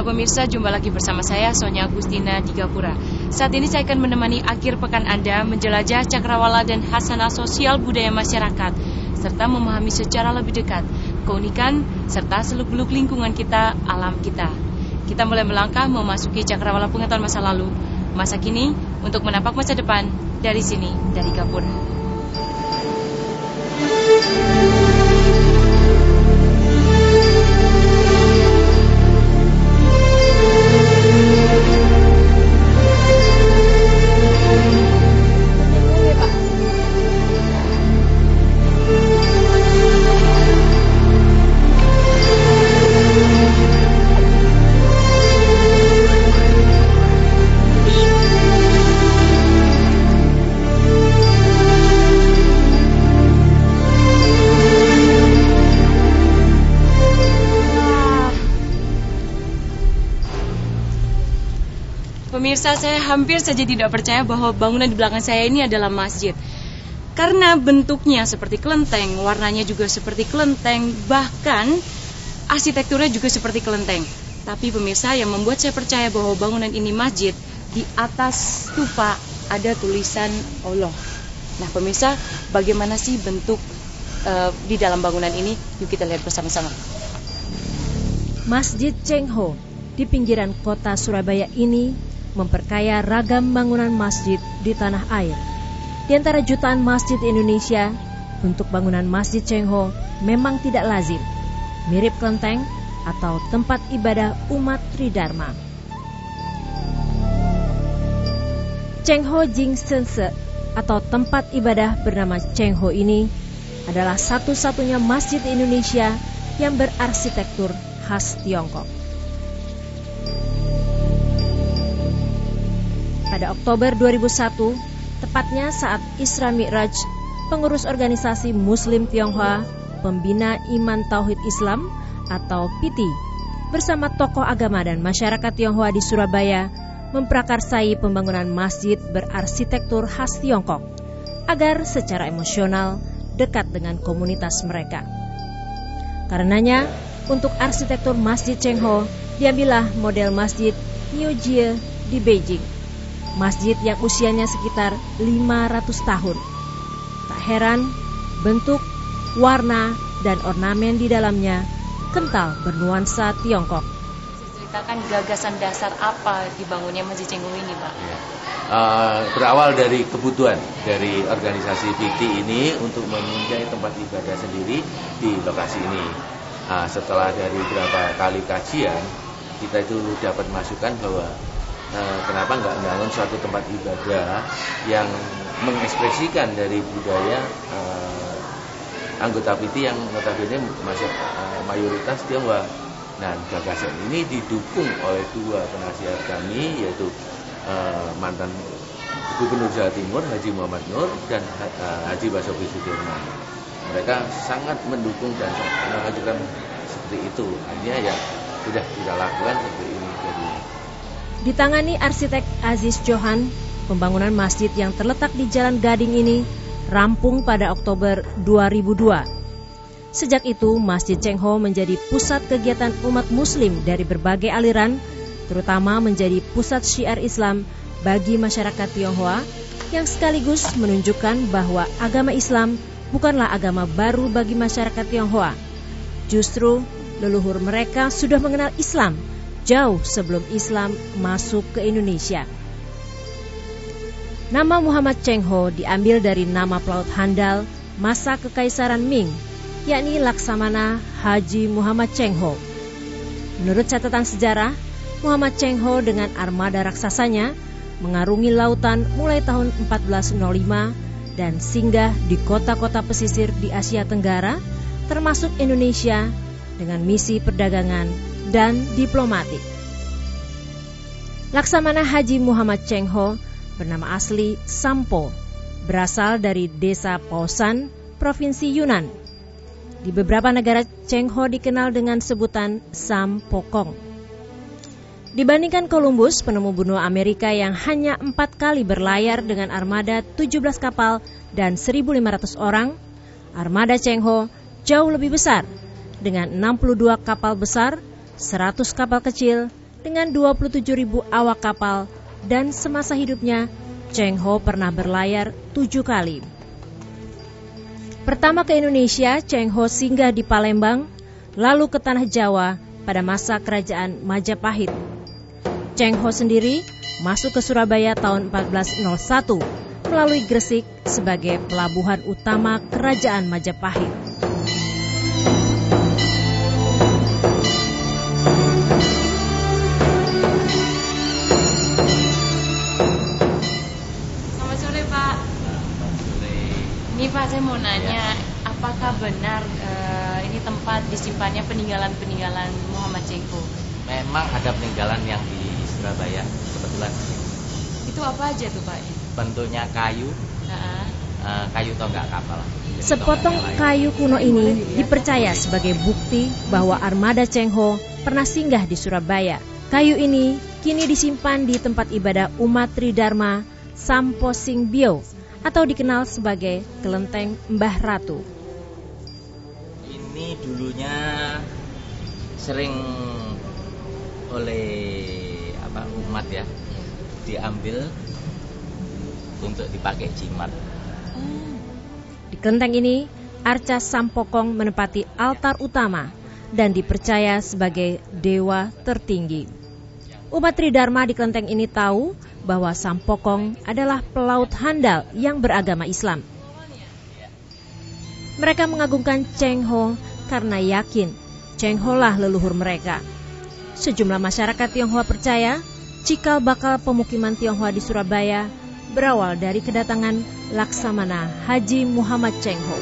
pemirsa, jumpa lagi bersama saya Sonia Agustina di Gapura. Saat ini saya akan menemani akhir pekan Anda menjelajah cakrawala dan hasanah sosial budaya masyarakat, serta memahami secara lebih dekat keunikan serta seluk-beluk lingkungan kita, alam kita. Kita mulai melangkah memasuki cakrawala pengetahuan masa lalu, masa kini untuk menapak masa depan dari sini, dari Gapura. Pemirsa, saya hampir saja tidak percaya bahwa bangunan di belakang saya ini adalah masjid. Karena bentuknya seperti kelenteng, warnanya juga seperti kelenteng, bahkan arsitekturnya juga seperti kelenteng. Tapi pemirsa, yang membuat saya percaya bahwa bangunan ini masjid, di atas stupa ada tulisan Allah. Nah pemirsa, bagaimana sih bentuk di dalam bangunan ini? Yuk kita lihat bersama-sama. Masjid Cheng-ho di pinggiran kota Surabaya ini memperkaya ragam bangunan masjid di tanah air. Di antara jutaan masjid Indonesia, bentuk bangunan Masjid Cheng-ho memang tidak lazim, mirip kelenteng atau tempat ibadah umat Tridharma. Cheng-ho Jing Sense atau tempat ibadah bernama Cheng-ho ini adalah satu-satunya masjid Indonesia yang berarsitektur khas Tiongkok. Pada Oktober 2001, tepatnya saat Isra Mi'raj, pengurus organisasi Muslim Tionghoa, Pembina Iman Tauhid Islam atau PITI, bersama tokoh agama dan masyarakat Tionghoa di Surabaya, memprakarsai pembangunan masjid berarsitektur khas Tiongkok, agar secara emosional dekat dengan komunitas mereka. Karenanya, untuk arsitektur Masjid Cheng-ho, diambillah model Masjid Niujie di Beijing. Masjid yang usianya sekitar 500 tahun. Tak heran, bentuk, warna, dan ornamen di dalamnya kental bernuansa Tiongkok. Ceritakan gagasan dasar apa dibangunnya Masjid Cheng-ho ini, Pak? Berawal dari kebutuhan dari organisasi PITI ini untuk mempunyai tempat ibadah sendiri di lokasi ini. Setelah dari beberapa kali kajian, kita itu dapat masukan bahwa kenapa nggak membangun suatu tempat ibadah yang mengekspresikan dari budaya anggota PITI yang notabene masih mayoritas Tionghoa. Nah, gagasan ini didukung oleh dua penasihat kami, yaitu mantan Gubernur Jawa Timur Haji Muhammad Nur dan Haji Basuki Sudirman. Mereka sangat mendukung dan mengajukan seperti itu. Artinya ya sudah kita lakukan seperti ini. Ditangani arsitek Aziz Johan, pembangunan masjid yang terletak di Jalan Gading ini rampung pada Oktober 2002. Sejak itu, Masjid Cheng-ho menjadi pusat kegiatan umat muslim dari berbagai aliran, terutama menjadi pusat syiar Islam bagi masyarakat Tionghoa, yang sekaligus menunjukkan bahwa agama Islam bukanlah agama baru bagi masyarakat Tionghoa. Justru, leluhur mereka sudah mengenal Islam jauh sebelum Islam masuk ke Indonesia. Nama Muhammad Cheng-ho diambil dari nama pelaut handal masa Kekaisaran Ming, yakni Laksamana Haji Muhammad Cheng-ho. Menurut catatan sejarah, Muhammad Cheng-ho dengan armada raksasanya mengarungi lautan mulai tahun 1405 dan singgah di kota-kota pesisir di Asia Tenggara, termasuk Indonesia, dengan misi perdagangan dan diplomatik. Laksamana Haji Muhammad Cheng-ho bernama asli Sampo, berasal dari desa Posan, Provinsi Yunnan. Di beberapa negara, Cheng-ho dikenal dengan sebutan Sam Pokong. Dibandingkan Columbus, penemu benua Amerika yang hanya 4 kali berlayar dengan armada 17 kapal dan 1.500 orang, armada Cheng-ho jauh lebih besar, dengan 62 kapal besar, 100 kapal kecil, dengan 27.000 awak kapal, dan semasa hidupnya Cheng Ho pernah berlayar 7 kali. Pertama ke Indonesia, Cheng Ho singgah di Palembang, lalu ke Tanah Jawa pada masa kerajaan Majapahit. Cheng Ho sendiri masuk ke Surabaya tahun 1401 melalui Gresik sebagai pelabuhan utama kerajaan Majapahit. Selamat sore, Pak. Ini Pak, saya mau nanya, apakah benar ini tempat disimpannya peninggalan-peninggalan Muhammad Cheng Ho? Memang ada peninggalan yang di Surabaya kebetulan. Itu apa aja tuh, Pak? Bentuknya kayu, kayu tonggak kapal. Jadi Sepotong kayu kuno ini dipercaya sebagai bukti bahwa armada Cheng Ho pernah singgah di Surabaya. Kayu ini kini disimpan di tempat ibadah umat Tridharma Samposing Bio atau dikenal sebagai Kelenteng Mbah Ratu. Ini dulunya sering oleh umat ya diambil untuk dipakai jimat. Di kelenteng ini, Arca Sampokong menempati altar utama dan dipercaya sebagai dewa tertinggi. Umat Tridharma di kelenteng ini tahu bahwa Sampokong adalah pelaut handal yang beragama Islam. Mereka mengagungkan Cheng Ho karena yakin Cheng Ho lah leluhur mereka. Sejumlah masyarakat Tionghoa percaya cikal bakal pemukiman Tionghoa di Surabaya berawal dari kedatangan Laksamana Haji Muhammad Cheng Ho.